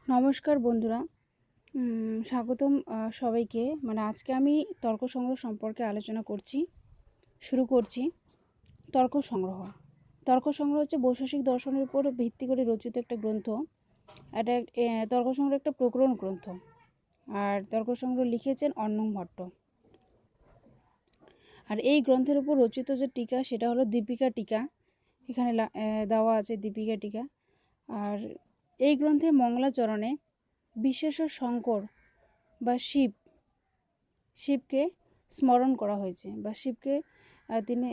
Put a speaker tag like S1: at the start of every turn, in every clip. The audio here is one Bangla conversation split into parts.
S1: নমস্কার বন্ধুরা, স্বাগতম সবাইকে। আজকে আমি তর্ক সংগ্রহ সম্পর্কে আলোচনা শুরু করছি। তর্ক সংগ্রহ হচ্ছে বৈশেষিক দর্শনের উপর ভিত্তি করে রচিত একটা গ্রন্থ। এটা তর্ক সংগ্রহ একটা প্রকরণ গ্রন্থ, আর তর্ক সংগ্রহ লিখেছেন অন্নং ভট্ট। আর এই গ্রন্থের উপর রচিত যে টিকা সেটা হলো দীপিকা টিকা। এখানে দেওয়া আছে দীপিকা টিকা। আর এই গ্রন্থে মঙ্গলাচরণে বিশেষ শঙ্কর বা শিবকে স্মরণ করা হয়েছে, বা শিবকে তিনি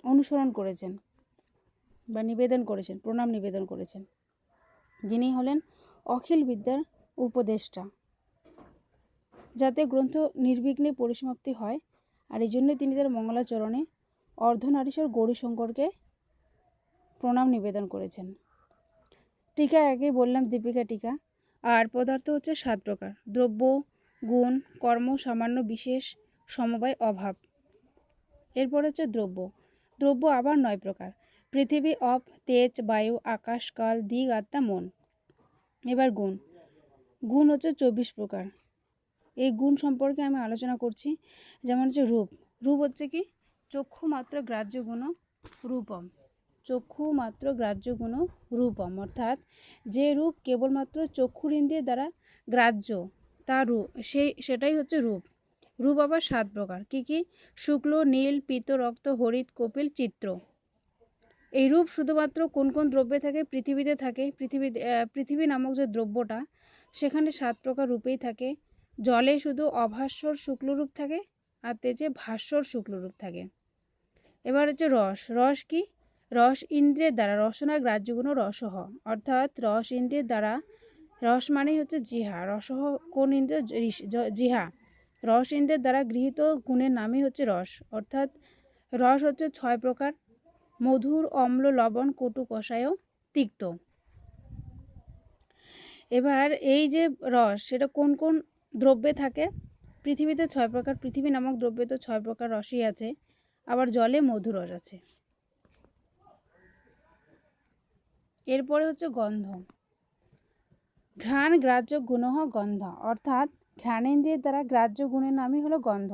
S1: অনুসরণ করেছেন বা নিবেদন করেছেন, প্রণাম নিবেদন করেছেন, যিনি হলেন অখিল বিদ্যার উপদেষ্টা, যাতে গ্রন্থ নির্বিঘ্নে পরিসমাপ্তি হয়। আর এই জন্যই তিনি তার মঙ্গলাচরণে অর্ধনারীশ্বর গৌরীশঙ্করকে প্রণাম নিবেদন করেছেন। টিকা আগে বললাম দীপিকা টিকা। আর পদার্থ হচ্ছে 7 প্রকার: দ্রব্য, গুণ, কর্ম, সামান্য, বিশেষ, সমবায়, অভাব। এরপর হচ্ছে দ্রব্য আবার 9 প্রকার: পৃথিবী, অপ, তেজ, বায়ু, আকাশ, কাল, দিক, আত্মা, মন। এবার গুণ হচ্ছে 24 প্রকার। এই গুণ সম্পর্কে আমি আলোচনা করছি। যেমন হচ্ছে রূপ হচ্ছে কি? চক্ষু মাত্র গ্রাহ্য গুণ রূপম। চক্ষু মাত্র গ্রাহ্য গুণ রূপম, অর্থাৎ যে রূপ কেবলমাত্র চক্ষুর ইন্দ্রিয়ের দ্বারা গ্রাহ্য, তার রূপ সেটাই হচ্ছে রূপ আবার 7 প্রকার। কি? শুক্ল, নীল, পীত, রক্ত, হরিত, কপিল, চিত্র। এই রূপ শুধুমাত্র কোন কোন দ্রব্যে থাকে? পৃথিবীতে থাকে। পৃথিবী নামক যে দ্রব্যটা, সেখানে 7 প্রকার রূপেই থাকে। জলে শুধু অভাস্বর শুক্লরূপ থাকে, আর তেজে ভাস্বর শুক্লরূপ থাকে। এবার হচ্ছে রস কি? রস ইন্দ্রিয়ের দ্বারা, রসনা গ্রাহ্যগুণ রসহ, অর্থাৎ রস ইন্দ্রিয়ের দ্বারা, রস মানেই হচ্ছে জিহা, রসহ কোন ইন্দ্রিয়? জিহা। রস ইন্দ্রিয়ের দ্বারা গৃহীত গুণের নামই হচ্ছে রস, অর্থাৎ রস হচ্ছে 6 প্রকার: মধুর, অম্ল, লবণ, কটু, কষায়, তিক্ত। এবার এই যে রস, সেটা কোন কোন দ্রব্যে থাকে? পৃথিবীতে 6 প্রকার। পৃথিবী নামক দ্রব্যে তো 6 প্রকার রসই আছে। আবার জলে মধুরস আছে। এরপরে হচ্ছে গন্ধ। ঘ্রাণ গ্রাহ্য গুণঃ গন্ধ, অর্থাৎ ঘ্রাণেন্দ্রিয়ের দ্বারা গ্রাহ্য গুণের নামই হলো গন্ধ।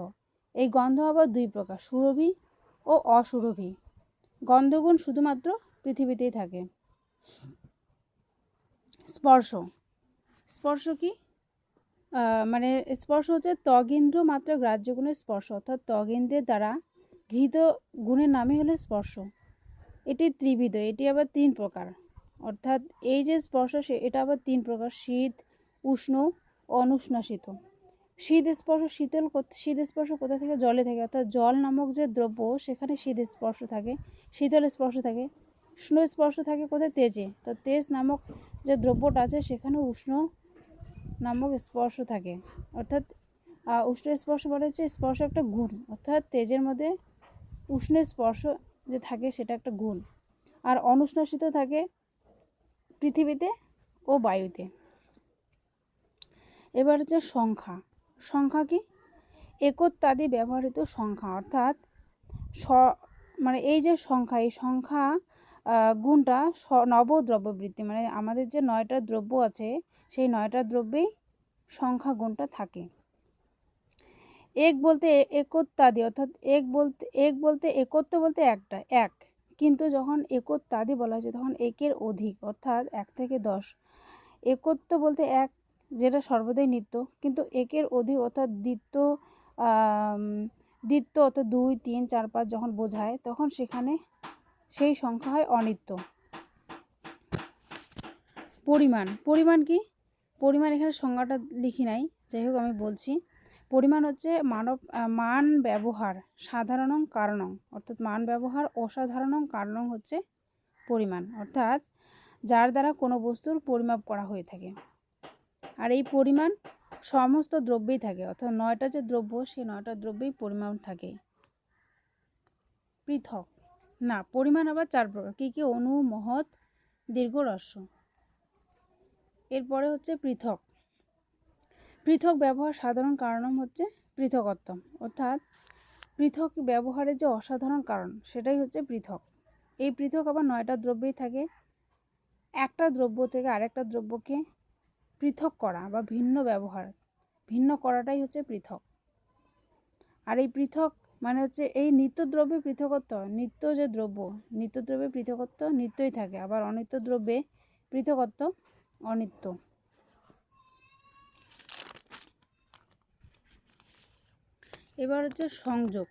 S1: এই গন্ধ আবার 2 প্রকার: সুরভি ও অসুরভি। গন্ধগুণ শুধুমাত্র পৃথিবীতেই থাকে। স্পর্শ কি? স্পর্শ হচ্ছে ত্বগেন্দ্র মাত্র গ্রাহ্য গুণের স্পর্শ, অর্থাৎ ত্বগেন্দ্রের দ্বারা গৃহীত গুণের নামই হলো স্পর্শ। এটি ত্রিবিধ, এটি আবার 3 প্রকার। অর্থাৎ এই যে স্পর্শ, এটা আবার 3 প্রকার: শীত, উষ্ণ, অনুষ্ণাসিত। শীত স্পর্শ কোথা থেকে? জলে থেকে, অর্থাৎ জল নামক যে দ্রব্য, সেখানে শীত স্পর্শ থাকে, শীতল স্পর্শ থাকে। উষ্ণ স্পর্শ থাকে কোথায়? তেজে। তো তেজ নামক যে দ্রব্যটা আছে, সেখানে উষ্ণ নামক স্পর্শ থাকে। অর্থাৎ উষ্ণ স্পর্শ বলা হচ্ছে স্পর্শ একটা গুণ, অর্থাৎ তেজের মধ্যে উষ্ণ স্পর্শ যে থাকে সেটা একটা গুণ। আর অনুষ্ণাসিত থাকে পৃথিবীতে ও বায়ুতে। এবার হচ্ছে সংখ্যা কি? একত্বাদি ব্যবহৃত সংখ্যা, অর্থাৎ এই যে সংখ্যা, এই সংখ্যা গুণটা নবদ্রব্যবৃত্তি, আমাদের যে 9টা দ্রব্য আছে, সেই 9টা দ্রব্যেই সংখ্যা গুণটা থাকে। এক বলতে একত্বাদি, অর্থাৎ এক বলতে একত্ব বলতে একটা, এক। কিন্তু যখন একত্বাদি বলা হয়েছে, তখন একের অধিক, অর্থাৎ 1 থেকে 10। একত্ব বলতে এক, যেটা সর্বদাই নিত্য, কিন্তু একের অধিক অর্থাৎ দ্বিত্ব অর্থাৎ 2, 3, 4, 5 যখন বোঝায়, তখন সেখানে সেই সংখ্যা হয় অনিত্য। পরিমাণ কি? পরিমাণ এখানে সংজ্ঞাটা লিখি নাই, যাই হোক আমি বলছি। পরিমাণ হচ্ছে মান ব্যবহার সাধারণং কারণং, অর্থাৎ মান ব্যবহার অসাধারণং কারণং হচ্ছে পরিমাণ, অর্থাৎ যার দ্বারা কোনো বস্তুর পরিমাপ করা হয়ে থাকে। আর এই পরিমাণ সমস্ত দ্রব্যেই থাকে, অর্থাৎ 9টা যে দ্রব্য, সেই 9টা দ্রব্যেই পরিমাণ থাকে। পৃথক না, পরিমাণ আবার 4 প্রকার। কি? অণু, মহৎ, দীর্ঘ, হ্রস্ব। এরপরে হচ্ছে পৃথক ব্যবহার সাধারণ কারণম হচ্ছে পৃথকত্ব, অর্থাৎ পৃথক ব্যবহারের যে অসাধারণ কারণ, সেটাই হচ্ছে পৃথক। এই পৃথক আবার 9টা দ্রব্যেই থাকে। একটা দ্রব্য থেকে আরেকটা দ্রব্যকে পৃথক করা বা ভিন্ন ব্যবহার, ভিন্ন করাটাই হচ্ছে পৃথক। আর এই পৃথক মানে হচ্ছে এই নিত্য দ্রব্যে পৃথকত্ব, নিত্য যে দ্রব্য, নিত্য দ্রব্যে পৃথকত্ব নিত্যই থাকে, আবার অনিত্য দ্রব্যে পৃথকত্ব অনিত্য। এবার হচ্ছে সংযোগ।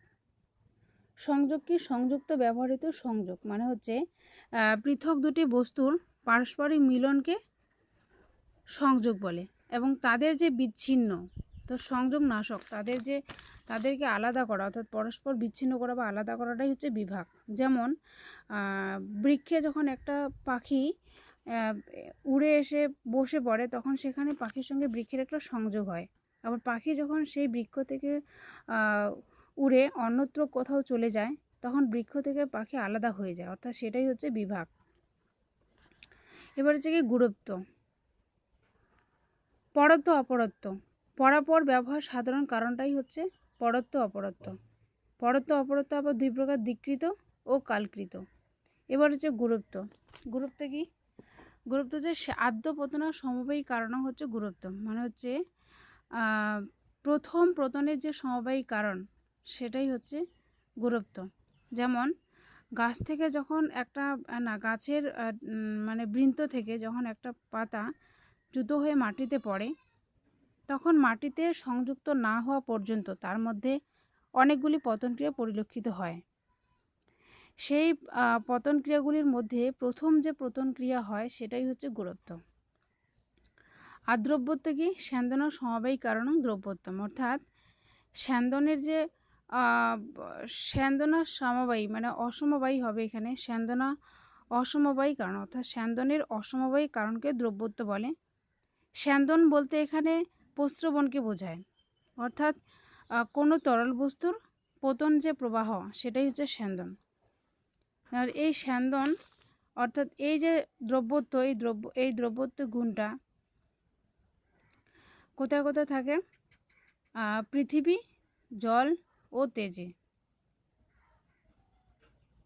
S1: সংযোগ কি? সংযুক্ত ব্যবহৃত সংযোগ মানে হচ্ছে পৃথক দুটি বস্তুর পারস্পরিক মিলনকে সংযোগ বলে, এবং তাদের যে বিচ্ছিন্ন, তো সংযোগ নাশক, তাদেরকে আলাদা করা, অর্থাৎ পরস্পর বিচ্ছিন্ন করা বা আলাদা করাটাই হচ্ছে বিভাগ। যেমন বৃক্ষে যখন একটা পাখি উড়ে এসে বসে পড়ে, তখন সেখানে পাখির সঙ্গে বৃক্ষের একটা সংযোগ হয়। আবার পাখি যখন সেই বৃক্ষ থেকে উড়ে অন্যত্র কোথাও চলে যায়, তখন বৃক্ষ থেকে পাখি আলাদা হয়ে যায়, অর্থাৎ সেটাই হচ্ছে বিভাগ। এবার হচ্ছে কি গুরুত্ব। পরত্ব অপরত্ব, পরাপর ব্যবহার সাধারণ কারণটাই হচ্ছে পরত্ব অপরত্ব। পরত্ব অপরত্ব আবার দুই প্রকার, দিকৃত ও কালকৃত। এবার হচ্ছে গুরুত্ব। গুরুত্ব কি? গুরুত্ব যে আদ্য পতন সমবায়ী কারণ হচ্ছে গুরুত্ব, মানে হচ্ছে প্রথম পতনের যে সমবায়ী কারণ সেটাই হচ্ছে গুরুত্ব। যেমন গাছ থেকে যখন একটা গাছের মানে বৃন্ত থেকে যখন একটা পাতা জুতো হয়ে মাটিতে পড়ে, তখন মাটিতে সংযুক্ত না হওয়া পর্যন্ত তার মধ্যে অনেকগুলি পতন ক্রিয়া পরিলক্ষিত হয়। সেই পতন ক্রিয়াগুলির মধ্যে প্রথম যে পতন ক্রিয়া হয় সেটাই হচ্ছে গুরুত্ব। আর দ্রব্যত্ব কি? স্যান্দন সমবায়ী কারণ দ্রব্যত্বম, অর্থাৎ স্যান্দনের যে স্যান্দনা সমবায়ী মানে অসমবায়ী হবে এখানে, স্যান্দনা অসমবায়ী কারণ, অর্থাৎ স্যান্দনের অসমবায়ী কারণকে দ্রব্যত্ব বলে। স্যান্দন বলতে এখানে প্রস্রবণকে বোঝায়, অর্থাৎ কোনো তরল বস্তুর পতন যে প্রবাহ সেটাই হচ্ছে স্যান্দন। আর এই স্যান্দন অর্থাৎ এই যে দ্রব্যত্ব, এই দ্রব্যত্ব গুণটা কোথায় কোথায় থাকে? পৃথিবী, জল ও তেজে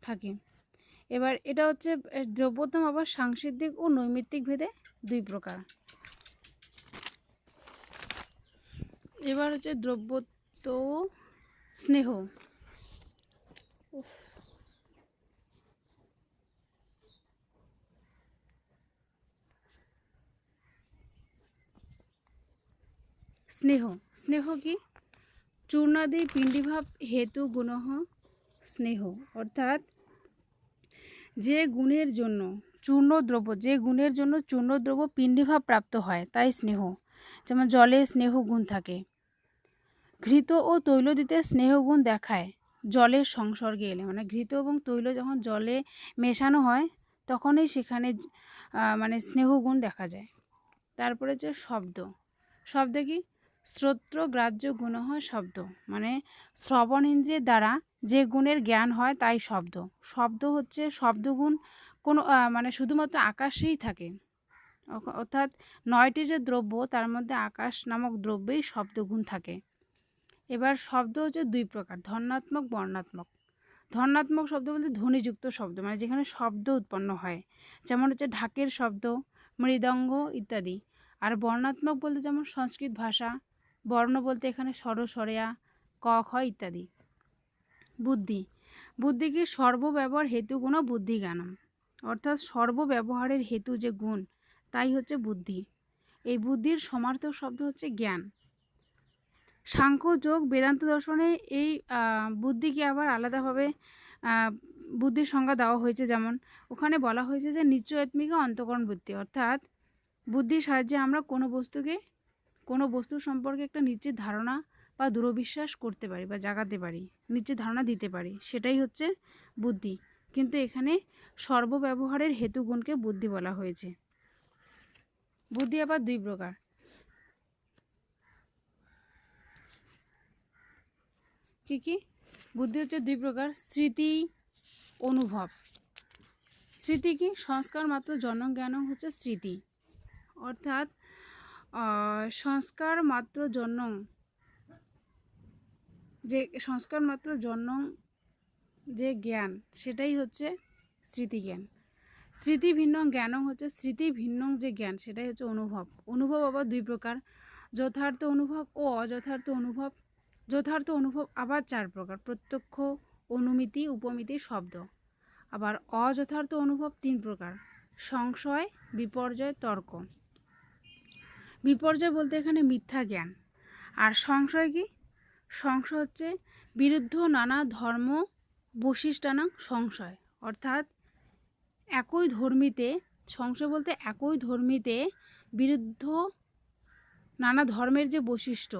S1: থাকে। এবার এটা হচ্ছে দ্রব্যত্ব আবার সাংসিদ্ধিক ও নৈমিত্তিক ভেদে দুই প্রকার। এবার হচ্ছে দ্রব্যত্ব স্নেহ। স্নেহ। স্নেহ কি? চূর্ণাদি পিণ্ডিভাব হেতু গুণঃ স্নেহ, অর্থাৎ যে গুণের জন্য চূর্ণদ্রব্য, যে গুণের জন্য চূর্ণদ্রব্য পিণ্ডিভাব প্রাপ্ত হয় তাই স্নেহ। যেমন জলে স্নেহ গুণ থাকে। ঘৃত ও তৈল দিতে স্নেহ গুণ দেখায় জলের সংসর্গে এলে, মানে ঘৃত এবং তৈল যখন জলে মেশানো হয় তখনই সেখানে মানে স্নেহ গুণ দেখা যায়। তারপরে হচ্ছে শব্দ। শব্দ কি? শ্রোত্র গ্রাহ্য গুণ হয় শব্দ, মানে শ্রবণ ইন্দ্রিয়ের দ্বারা যে গুণের জ্ঞান হয় তাই শব্দ। শব্দ হচ্ছে শব্দগুণ কোনো মানে শুধুমাত্র আকাশেই থাকে, অর্থাৎ 9টি যে দ্রব্য তার মধ্যে আকাশ নামক দ্রব্যেই শব্দগুণ থাকে। এবার শব্দ হচ্ছে দুই প্রকার, ধনাত্মক বর্ণাত্মক। ধনাত্মক শব্দ বলতে ধ্বনিযুক্ত শব্দ, মানে যেখানে শব্দ উৎপন্ন হয়, যেমন হচ্ছে ঢাকের শব্দ, মৃদঙ্গ ইত্যাদি। আর বর্ণাত্মক বলতে যেমন সংস্কৃত ভাষা, বর্ণ বলতে এখানে স্বর স্বরেয়া ক খ ইত্যাদি। বুদ্ধি। বুদ্ধি কি? সর্বব্যবহার হেতু গুণ বুদ্ধি জ্ঞানম, অর্থাৎ সর্বব্যবহারের হেতু যে গুণ তাই হচ্ছে বুদ্ধি। এই বুদ্ধির সমার্থক শব্দ হচ্ছে জ্ঞান। সাংখ্য যোগ বেদান্ত দর্শনে এই বুদ্ধিকে আবার আলাদাভাবে বুদ্ধির সংজ্ঞা দেওয়া হয়েছে। যেমন ওখানে বলা হয়েছে যে নিশ্চয়াত্মিকা অন্তঃকরণ বুদ্ধি, অর্থাৎ বুদ্ধির সাহায্যে আমরা কোনো বস্তু সম্পর্কে একটা নিশ্চিত ধারণা বা দৃঢ়বিশ্বাস করতে পারি বা জাগাতে পারি, নিশ্চিত ধারণা দিতে পারি, সেটাই হচ্ছে বুদ্ধি। কিন্তু এখানে সর্বব্যবহারের হেতুগুণকে বুদ্ধি বলা হয়েছে। বুদ্ধি আবার দুই প্রকার। কি কি? বুদ্ধি হচ্ছে দুই প্রকার, স্মৃতি অনুভব। স্মৃতি কি? সংস্কার মাত্র জন্ম জ্ঞান হচ্ছে স্মৃতি, অর্থাৎ সংস্কার মাত্র জন্ম যে জ্ঞান সেটাই হচ্ছে স্মৃতিজ্ঞান। স্মৃতি ভিন্নং জ্ঞানং হচ্ছে স্মৃতি ভিন্নং যে জ্ঞান সেটাই হচ্ছে অনুভব। অনুভব আবার দুই প্রকার, যথার্থ অনুভব ও অযথার্থ অনুভব। যথার্থ অনুভব আবার চার প্রকার, প্রত্যক্ষ, অনুমিতি, উপমিতি, শব্দ। আবার অযথার্থ অনুভব তিন প্রকার, সংশয়, বিপর্যয়, তর্ক। বিপর্যয় বলতে এখানে মিথ্যা জ্ঞান। আর সংশয় কি? সংশয় হচ্ছে বিরুদ্ধ নানা ধর্ম বৈশিষ্ট্যানাং সংশয়, অর্থাৎ একই ধর্মীতে, সংশয় বলতে একই ধর্মীতে বিরুদ্ধ নানা ধর্মের যে বৈশিষ্ট্য,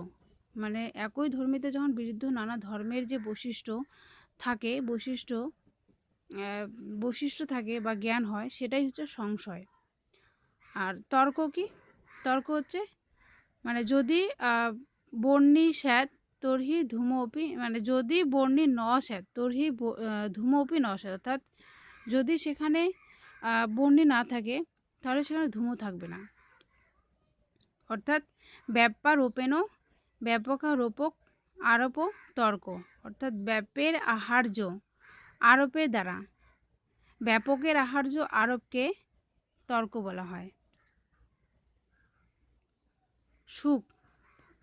S1: মানে একই ধর্মীতে যখন বিরুদ্ধ নানা ধর্মের যে বৈশিষ্ট্য থাকে, বৈশিষ্ট্য থাকে বা জ্ঞান হয়, সেটাই হচ্ছে সংশয়। আর তর্ক কি? তর্ক হচ্ছে মানে যদি বর্ণি স্যাৎ তর্হি ধূমোপি, মানে যদি বর্ণি ন স্যাৎ তর্হি ধূমোপি ন স্যাৎ, অর্থাৎ যদি সেখানে বর্ণি না থাকে তাহলে সেখানে ধূমও থাকবে না। অর্থাৎ ব্যাপারোপেন ব্যাপকারোপক আরোপ তর্ক, অর্থাৎ ব্যাপের আহার্য আরোপের দ্বারা ব্যাপকের আহার্য আরোপকে তর্ক বলা হয়। সুখ,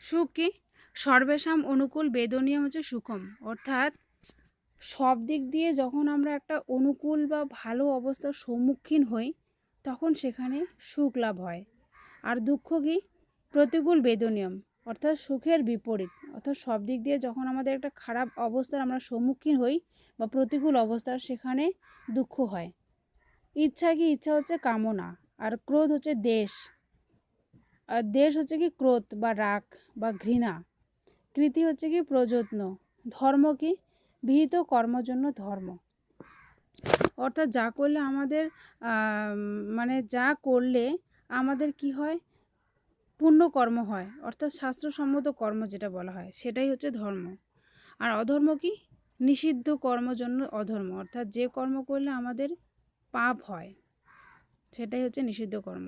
S1: সুখ কি? সর্বেশাম অনুকূল বেদনীয় হচ্ছে সুখম, অর্থাৎ সব দিক দিয়ে যখন আমরা একটা অনুকূল বা ভালো অবস্থার সম্মুখীন হই তখন সেখানে সুখ লাভ হয়। আর দুঃখ কি? প্রতিকূল বেদনীয়ম, অর্থাৎ সুখের বিপরীত, অর্থাৎ সব দিক দিয়ে যখন আমাদের একটা খারাপ অবস্থার আমরা সম্মুখীন হই বা প্রতিকূল অবস্থার, সেখানে দুঃখ হয়। ইচ্ছা কি? ইচ্ছা হচ্ছে কামনা। আর ক্রোধ হচ্ছে দেশ, আর দেশ হচ্ছে কি ক্রোধ বা রাগ বা ঘৃণা। কৃতি হচ্ছে কি প্রযত্ন। ধর্ম কি? বিহিত কর্মের জন্য ধর্ম, অর্থাৎ যা করলে আমাদের মানে যা করলে আমাদের কি হয়? পুণ্য কর্ম হয়, অর্থাৎ শাস্ত্রসম্মত কর্ম যেটা বলা হয় সেটাই হচ্ছে ধর্ম। আর অধর্ম কি? নিষিদ্ধ কর্মের জন্য অধর্ম, অর্থাৎ যে কর্ম করলে আমাদের পাপ হয় সেটাই হচ্ছে নিষিদ্ধ কর্ম।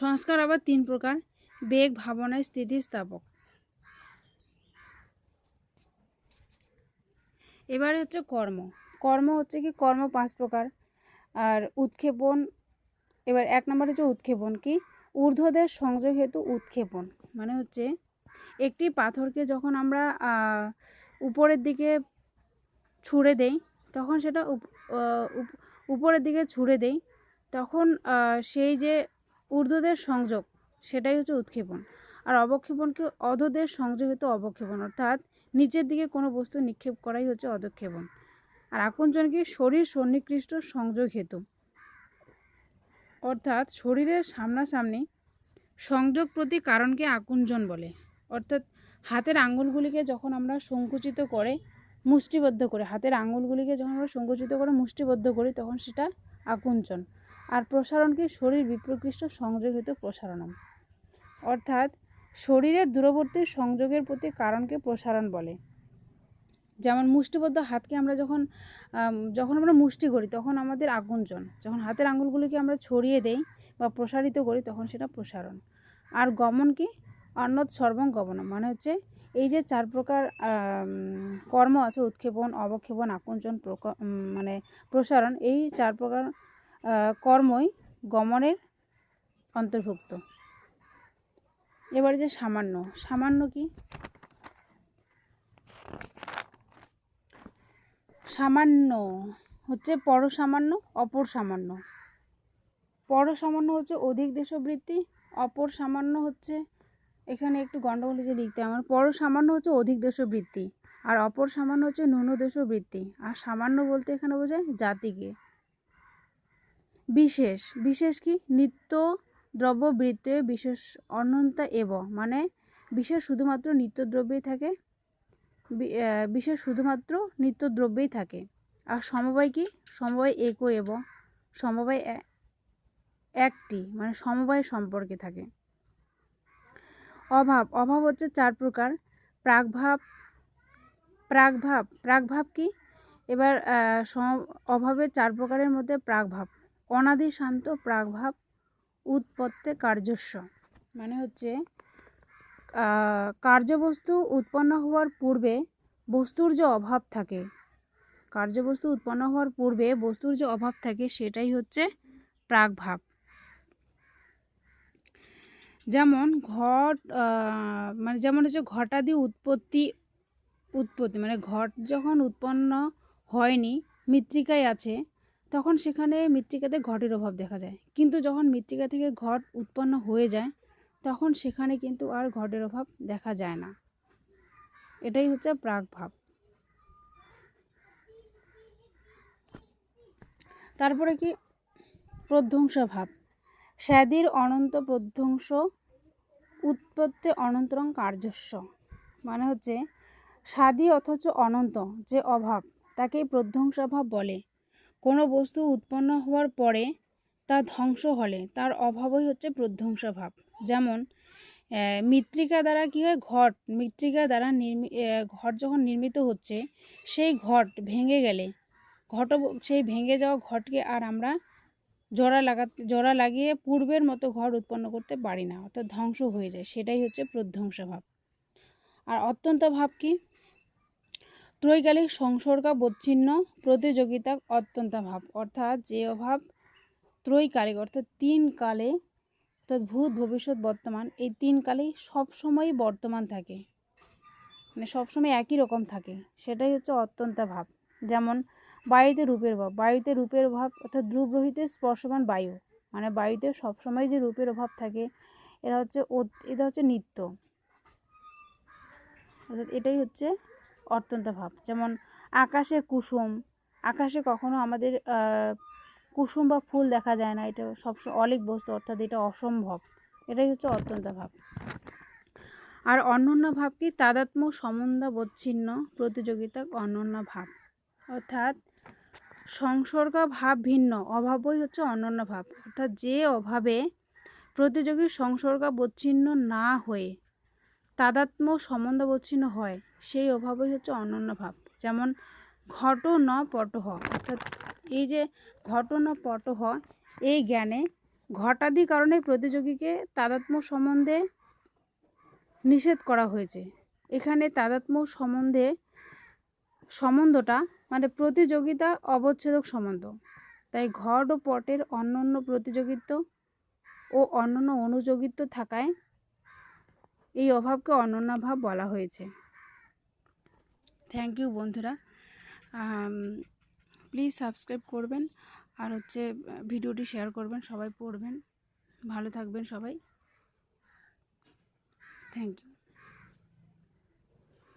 S1: সংস্কার আবার তিন প্রকার, বেগ, ভাবনায়, স্থিতিস্থাপক। এবারে হচ্ছে কর্ম। কর্ম হচ্ছে কি? কর্ম পাঁচ প্রকার। আর উৎক্ষেপণ, এবার এক নম্বর হচ্ছে উৎক্ষেপণ কি? ঊর্ধ্বদেশ সংযোগ হেতু উৎক্ষেপণ, মানে হচ্ছে একটি পাথরকে যখন আমরা উপরের দিকে ছুঁড়ে দেই তখন সেটা উপরের দিকে ছুঁড়ে দেই, তখন সেই যে ঊর্ধ্বদেশ সংযোগ সেটাই হচ্ছে উৎক্ষেপণ। আর অবক্ষেপণকে অধোদেশ সংযোগ হেতু অবক্ষেপণ, অর্থাৎ নিচের দিকে কোনো বস্তু নিক্ষেপ করাই হচ্ছে অধক্ষেপণ। আর আকুঞ্চন কি? শরীর সন্নিকৃষ্ট সংযোগ হেতু, অর্থাৎ শরীরের সামনাসামনি সংযোগ প্রতি কারণকে আকুঞ্চন বলে। অর্থাৎ হাতের আঙুলগুলিকে যখন আমরা সংকুচিত করে মুষ্টিবদ্ধ করে, হাতের আঙুলগুলিকে যখন আমরা সংকুচিত করে মুষ্টিবদ্ধ করি তখন সেটা আকুঞ্চন। আর প্রসারণকে শরীর বিপ্রকৃষ্ট সংযোগ হেতু প্রসারণম, অর্থাৎ শরীরের দূরবর্তী সংযোগের প্রতি কারণকে প্রসারণ বলে। যেমন মুষ্টিবদ্ধ হাতকে আমরা যখন আমরা মুষ্টি করি তখন আমাদের আকুঞ্চন, যখন হাতের আঙুলগুলিকে আমরা ছড়িয়ে দেই বা প্রসারিত করি তখন সেটা প্রসারণ। আর গমন কি? অন্যৎ সর্বং গমনম, মানে হচ্ছে এই যে চার প্রকার কর্ম আছে, উৎক্ষেপণ, অবক্ষেপণ, আকুঞ্চন, মানে প্রসারণ, এই চার প্রকার কর্মই গমনের অন্তর্ভুক্ত। এবারে যে সামান্য, সামান্য কি? সামান্য হচ্ছে পরসামান্য, অপর সামান্য। পরসামান্য হচ্ছে অধিক দেশবৃত্তি, অপর সামান্য হচ্ছে, এখানে একটু গণ্ডগোল যে লিখতে আমার, পরসামান্য হচ্ছে অধিক দেশবৃত্তি আর অপর সামান্য হচ্ছে ন্যূন দেশবৃত্তি। আর সামান্য বলতে এখানে বোঝায় জাতিকে। বিশেষ, বিশেষ কি? নিত্য দ্রব্যবৃত্তে বিশেষ অনন্তা এব, মানে বিশেষ শুধুমাত্র নিত্যদ্রব্যেই থাকে, বিশেষ শুধুমাত্র নিত্যদ্রব্যেই থাকে। আর সমবায় কি? সমবায় একো এব, সমবায় একটি, মানে সমবায় সম্পর্কে থাকে। অভাব, অভাব হচ্ছে চার প্রকার, প্রাগভাব, প্রাগভাব, প্রাগভাব কি? এবার অভাবের চার প্রকারের মধ্যে প্রাগভাব, অনাদি শান্ত প্রাগভাব উৎপত্তে কার্যস্য, মানে হচ্ছে কার্যবস্তু উৎপন্ন হওয়ার পূর্বে বস্তুর যে অভাব থাকে, কার্যবস্তু উৎপন্ন হওয়ার পূর্বে বস্তুর যে অভাব থাকে সেটাই হচ্ছে প্রাগভাব। যেমন যেমন হচ্ছে ঘটাদি উৎপত্তি মানে ঘট যখন উৎপন্ন হয়নি, মৃত্তিকায় আছে, তখন সেখানে মৃত্তিকাতে ঘটের অভাব দেখা যায়। কিন্তু যখন মৃত্তিকা থেকে ঘট উৎপন্ন হয়ে যায় তখন সেখানে কিন্তু আর ঘটের অভাব দেখা যায় না। এটাই হচ্ছে প্রাগভাব। তারপরে কি প্রধ্বংস ভাব। স্যাদির অনন্ত প্রধ্বংস উৎপত্তি অনন্তরং কার্যস্য। মানে হচ্ছে স্বাদী অথচ অনন্ত যে অভাব তাকেই প্রধ্বংসাভাব বলে। কোনো বস্তু উৎপন্ন হওয়ার পরে তা ধ্বংস হলে তার অভাবই হচ্ছে প্রধ্বংসাভাব। যেমন মৃত্তিকা দ্বারা কী হয়, মৃত্তিকা দ্বারা ঘট যখন নির্মিত হচ্ছে, সেই ঘট ভেঙে গেলে সেই ভেঙে যাওয়া ঘটকে আর আমরা জোড়া লাগিয়ে পূর্বের মতো ঘট উৎপন্ন করতে পারি না, অর্থাৎ ধ্বংস হয়ে যায়, সেটাই হচ্ছে প্রধ্বংসাভাব। আর অত্যন্ত ভাব কি, ত্রৈকালিক সংসর্গাবচ্ছিন্ন প্রতিযোগিতা অত্যন্ত ভাব। অর্থাৎ যে অভাব ত্রৈকালিক অর্থাৎ 3 কালে, অর্থাৎ ভূত ভবিষ্যৎ বর্তমান, এই 3 কালেই সবসময়ই বর্তমান থাকে, মানে সবসময় একই রকম থাকে, সেটাই হচ্ছে অত্যন্ত ভাব। যেমন বায়ুতে রূপের ভাব। বায়ুতে রূপের ভাব অর্থাৎ রূপরহিত স্পর্শমান বায়ু, মানে বায়ুতে সবসময় যে রূপের অভাব থাকে, এটা হচ্ছে নিত্য, অর্থাৎ এটাই হচ্ছে অত্যন্ত ভাব। যেমন আকাশে কুসুম, আকাশে কখনো আমাদের কুসুম বা ফুল দেখা যায় না, এটা সবসময় অলিক বস্তু, অর্থাৎ এটা অসম্ভব, এটাই হচ্ছে অত্যন্ত ভাব। আর অনন্য ভাব কি, তাদাত্ম্য সম্বন্ধবচ্ছিন্ন প্রতিযোগিতা অনন্য ভাব। অর্থাৎ সংসর্গ ভাব ভিন্ন, অভাবই হচ্ছে অনন্য ভাব। অর্থাৎ যে অভাবে প্রতিযোগীর সংসর্গাবচ্ছিন্ন না হয়ে তাদাত্ম্য সম্বন্ধবচ্ছিন্ন হয়, সেই অভাবই হচ্ছে অনন্য ভাব। যেমন ঘট ন পটহ, অর্থাৎ এই যে ঘট ন পটহ, এই জ্ঞানে ঘটাদি কারণে প্রতিযোগীকে তাদাত্ম্য সম্বন্ধে নিষেধ করা হয়েছে। এখানে তাদাত্ম্য সম্বন্ধটা মানে প্রতিযোগিতা অবচ্ছেদক সম্বন্ধ। তাই ঘট ও পটের অন্যান্য প্রতিযোগিত্ব ও অন্যান্য অনুযোগিত্ব থাকায় এই অভাবকে অনন্যভাব বলা হয়েছে। থ্যাংক ইউ বন্ধুরা, প্লিজ সাবস্ক্রাইব করবেন, আর হচ্ছে ভিডিওটি শেয়ার করবেন, সবাই পড়বেন, ভালো থাকবেন সবাই, থ্যাংক ইউ।